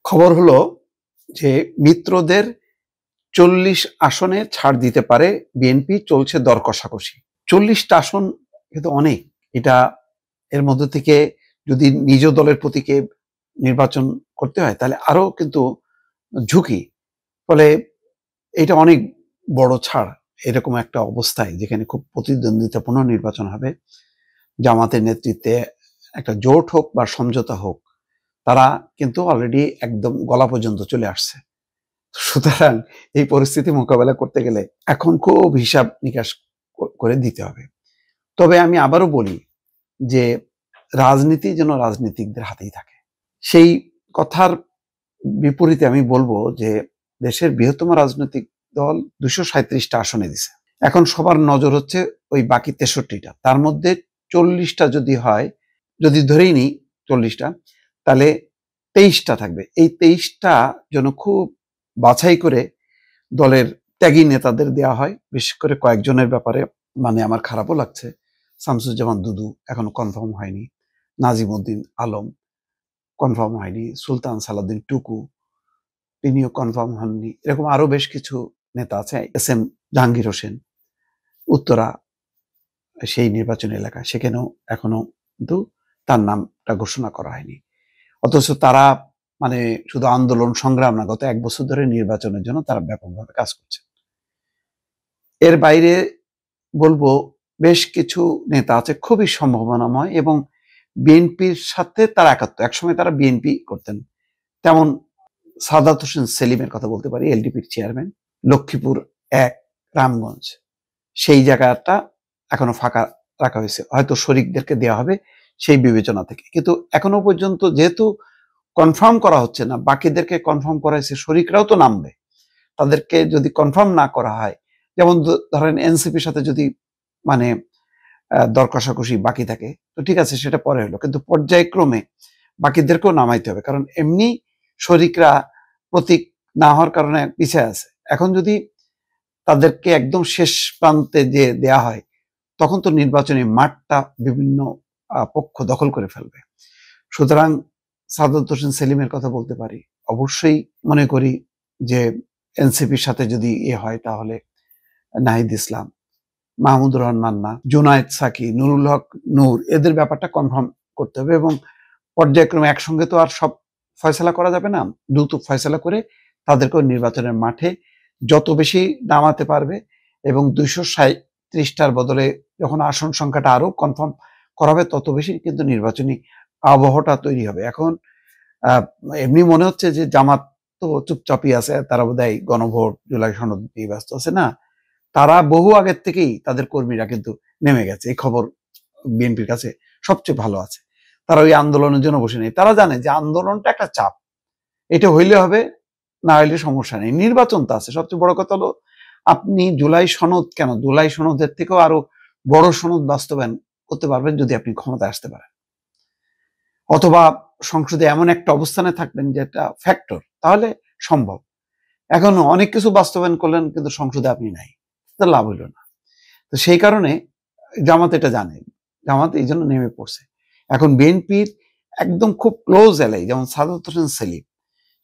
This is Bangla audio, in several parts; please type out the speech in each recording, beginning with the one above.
খবর হলো যে মিত্রদের ৪০ আসনে ছাড় দিতে পারে বিএনপি, চলছে দর কষাকষি। ৪০টা আসন কিন্তু অনেক। এটা এর মধ্যে থেকে যদি নিজ দলের প্রতীকে নির্বাচন করতে হয় তাহলে আরো কিন্তু ঝুঁকি। ফলে এটা অনেক বড় ছাড়। এরকম একটা অবস্থায় যেখানে খুব প্রতিদ্বন্দ্বিতাপূর্ণ নির্বাচন হবে, জামাতের নেতৃত্বে একটা জোট হোক বা সমঝোতা হোক, তারা কিন্তু অলরেডি একদম গলা পর্যন্ত চলে আসছে। সুতরাং এই পরিস্থিতি মোকাবেলা করতে গেলে এখন খুব হিসাব নিকাশ করে দিতে হবে। তবে আমি আবারও বলি যে রাজনীতি যেন রাজনীতিকদের হাতেই থাকে। সেই কথার বিপরীতে আমি বলবো যে দেশের বৃহত্তম রাজনৈতিক দল 237টা আসনে দিছে। এখন সবার নজর হচ্ছে ওই বাকি 63টা, তার মধ্যে 40টা যদি হয়, যদি ধরেই নিই 40টা, তাহলে 23টা থাকবে। এই 23টা যেন খুব বাছাই করে দলের ত্যাগী নেতাদের দেওয়া হয়। বিশেষ করে কয়েকজনের ব্যাপারে আমার খারাপও লাগছে। শামসুজ্জামান দুদু এখনো কনফার্ম হয়নি, নাজিম উদ্দিন আলম কনফার্ম হয়নি, সুলতান সালাউদ্দিন টুকু তিনিও কনফার্ম হননি। এরকম আরো বেশ কিছু নেতা আছে। এস.এম. জাহাঙ্গীর হোসেন উত্তরা সেই নির্বাচনী এলাকা, সেখানেও এখনো কিন্তু তার নামটা ঘোষণা করা হয়নি। অথচ তারা শুধু আন্দোলন সংগ্রাম না, গত 1 বছর ধরে নির্বাচনের জন্য তারা ব্যাপকভাবে কাজ করছে। এর বাইরে বলবো বেশ কিছু নেতা আছে খুবই সম্ভাবনাময় এবং বিএনপির সাথে তারা একাত্ম। একসময় তারা বিএনপি করতেন। তেমন সাদাত হোসেন সেলিমের কথা বলতে পারি, এলডিপির চেয়ারম্যান, লক্ষ্মীপুর 1 রামগঞ্জ, সেই জায়গাটা এখনো ফাঁকা রাখা হয়েছে, হয়তো শরিকদেরকে দেওয়া হবে সেই বিবেচনা থেকে। কিন্তু এখনো পর্যন্ত যেহেতু কনফার্ম করা হচ্ছে না, বাকিদেরকে কনফার্ম করা হয়েছে, শরিকরাও তো নামবে। তাদেরকে যদি কনফার্ম না করা হয়, যেমন ধরেন এনসিপির সাথে যদি দর কষাকষি বাকি থাকে, তো ঠিক আছে, সেটা পরে হলো, কিন্তু পর্যায়ক্রমে বাকিদেরকেও নামাইতে হবে। কারণ এমনি শরিকরা প্রতীক না হওয়ার কারণে পিছিয়ে আছে। এখন যদি তাদেরকে একদম শেষ প্রান্তে যে দেয়া হয়, তখন তো নির্বাচনী মাঠটা বিভিন্ন পক্ষ দখল করে ফেলবে। সুতরাং সাদাত হোসেন সেলিমের কথা বলতে পারি। অবশ্যই মনে করি যে এনসিপির সাথে যদি হয় তাহলে নাহিদ ইসলাম, মাহমুদুর রহমান মান্না, জুনায়েদ সাকি, নুরুল হক নূর, এদের ব্যাপারটা কনফার্ম করতে হবে এবং পর্যায়ক্রমে একসঙ্গে তো আর সব ফয়সালা করা যাবে না। দ্রুত ফয়সালা করে তাদেরকেও নির্বাচনের মাঠে যত বেশি নামাতে পারবে এবং 237টার বদলে যখন আসন সংখ্যাটা আরো কনফার্ম করা হবে, তত বেশি কিন্তু নির্বাচনী আবহাওয়াটা তৈরি হবে। এখন এমনি মনে হচ্ছে যে জামাত তো চুপচাপই আছে, তারা বোধহয় গণভোট, জুলাই সনদ নিয়ে ব্যস্ত আছে। না, তারা বহু আগের থেকেই তাদের কর্মীরা কিন্তু নেমে গেছে। এই খবর বিএনপির কাছে সবচেয়ে ভালো আছে। তারা ওই আন্দোলনের জন্য বসে নেই। তারা জানে যে আন্দোলনটা একটা চাপ, এটা হইলে হবে, না হইলে সমস্যা নেই। নির্বাচন তো আছে। সবচেয়ে বড় কথা হলো আপনি জুলাই সনদ, কেন জুলাই সনদের থেকেও আরো বড় সনদ বাস্তবায়ন করতে পারবেন যদি আপনি ক্ষমতায় আসতে পারেন, অথবা সংসদে এমন একটা অবস্থানে থাকবেন যেটা ফ্যাক্টর, তাহলে সম্ভব। এখন অনেক কিছু বাস্তবায়ন করলেন কিন্তু সংসদে আপনি নাই, তা লাভ হইল না। তো সেই কারণে জামাত এটা জানে, জামাত এই জন্য নেমে পড়ছে। এখন বিএনপির একদম খুব ক্লোজ এলাই, যেমন সাদাত হোসেন সেলিম,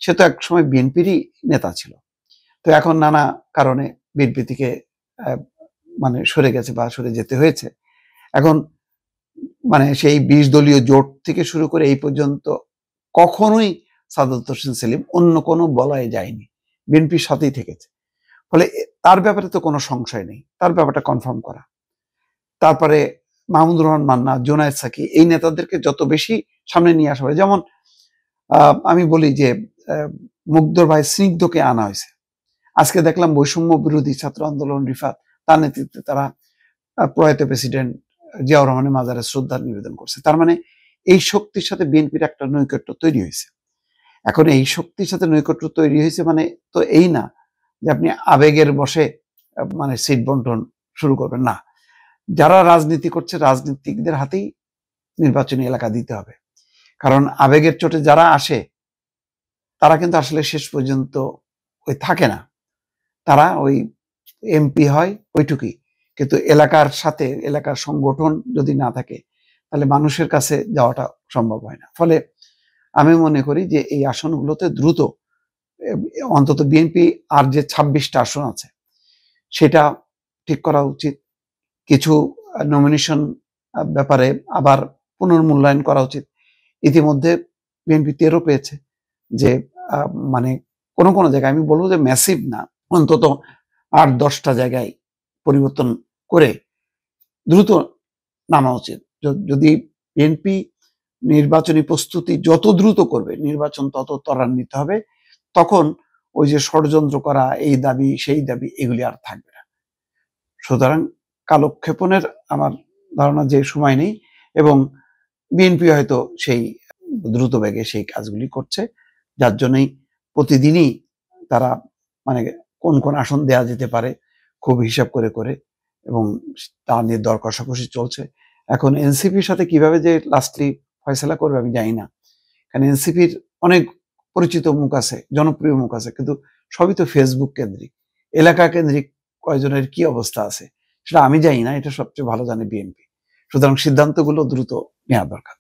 সে তো একসময় বিএনপিরই নেতা ছিল, তো এখন নানা কারণে বিএনপি থেকে সরে গেছে বা সরে যেতে হয়েছে। এখন সেই 20 দলীয় জোট থেকে শুরু করে এই পর্যন্ত কখনোই সাদাত হোসেন সেলিম অন্য কোনো বলয়ে যায়নি, বিএনপির সাথেই থেকেছে। ফলে তার ব্যাপারে তো কোনো সংশয় নেই, তার ব্যাপারটা কনফার্ম করা। তারপরে মাহমুদুর রহমান মান্না, জুনায়েদ সাকি, এই নেতাদেরকে যত বেশি সামনে নিয়ে আসা হয়, যেমন আমি বলি যে মুগ্ধর ভাই স্নিগ্ধকে আনা হয়েছে। আজকে দেখলাম বৈষম্য বিরোধী ছাত্র আন্দোলন রিফাত, তার নেতৃত্বে তারা প্রয়াত প্রেসিডেন্ট জিয়াউর রহমানের মাজারে শ্রদ্ধা নিবেদন করছে। তার এই শক্তির সাথে বিএনপির একটা নৈকট্য তৈরি হয়েছে। এখন এই শক্তির সাথে নৈকট্য তৈরি হয়েছে তো এই না যে আপনি আবেগের বসে সিট বন্টন শুরু করবেন, না। যারা রাজনীতি করছে, রাজনীতিকদের হাতেই নির্বাচনী এলাকা দিতে হবে। কারণ আবেগের চোটে যারা আসে তারা কিন্তু আসলে শেষ পর্যন্ত ওই থাকে না, তারা ওই এমপি হয় ওইটুকুই, কিন্তু এলাকার সাথে এলাকার সংগঠন যদি না থাকে তাহলে মানুষের কাছে যাওয়াটা সম্ভব হয় না। ফলে আমি মনে করি যে এই আসনগুলোতে দ্রুত অন্তত বিএনপি আর যে 26টা আসন আছে সেটা ঠিক করা উচিত। কিছু নমিনেশন ব্যাপারে আবার পুনর্মূল্যায়ন করা উচিত। ইতিমধ্যে বিএনপি 13 পেয়েছে, যে মানে কোনো কোনো জায়গায়, আমি বলবো যে ম্যাসিভ না, অন্তত 8-10টা জায়গায় পরিবর্তন করে দ্রুত নামা উচিত। যদি বিএনপি নির্বাচনী প্রস্তুতি যত দ্রুত করবে, নির্বাচন তত ত্বরান্বিত হবে, তখন ওই যে ষড়যন্ত্র করা, এই দাবি সেই দাবি, এগুলি আর থাকবে না। সুতরাং কালক্ষেপণের আমার ধারণা যে সময় নেই, এবং বিএনপি হয়তো সেই দ্রুত বেগে সেই কাজগুলি করছে, যার জন্যই প্রতিদিনই তারা মানে কোন কোন আসন দেয়া যেতে পারে খুব হিসাব করে করে, এবং তা নিয়ে দর কষাকষি চলছে। এখন এনসিপির সাথে কিভাবে যে লাস্টলি ফয়সালা করবে আমি জানি না, কারণ এনসিপির অনেক পরিচিত মুখ আছে, জনপ্রিয় মুখ আছে, কিন্তু সবই তো ফেসবুক কেন্দ্রিক, এলাকা কেন্দ্রিক কয়জনের কি অবস্থা আছে সেটা আমি জানি না, এটা সবচেয়ে ভালো জানে বিএনপি। সুতরাং সিদ্ধান্তগুলো দ্রুত নেওয়া দরকার।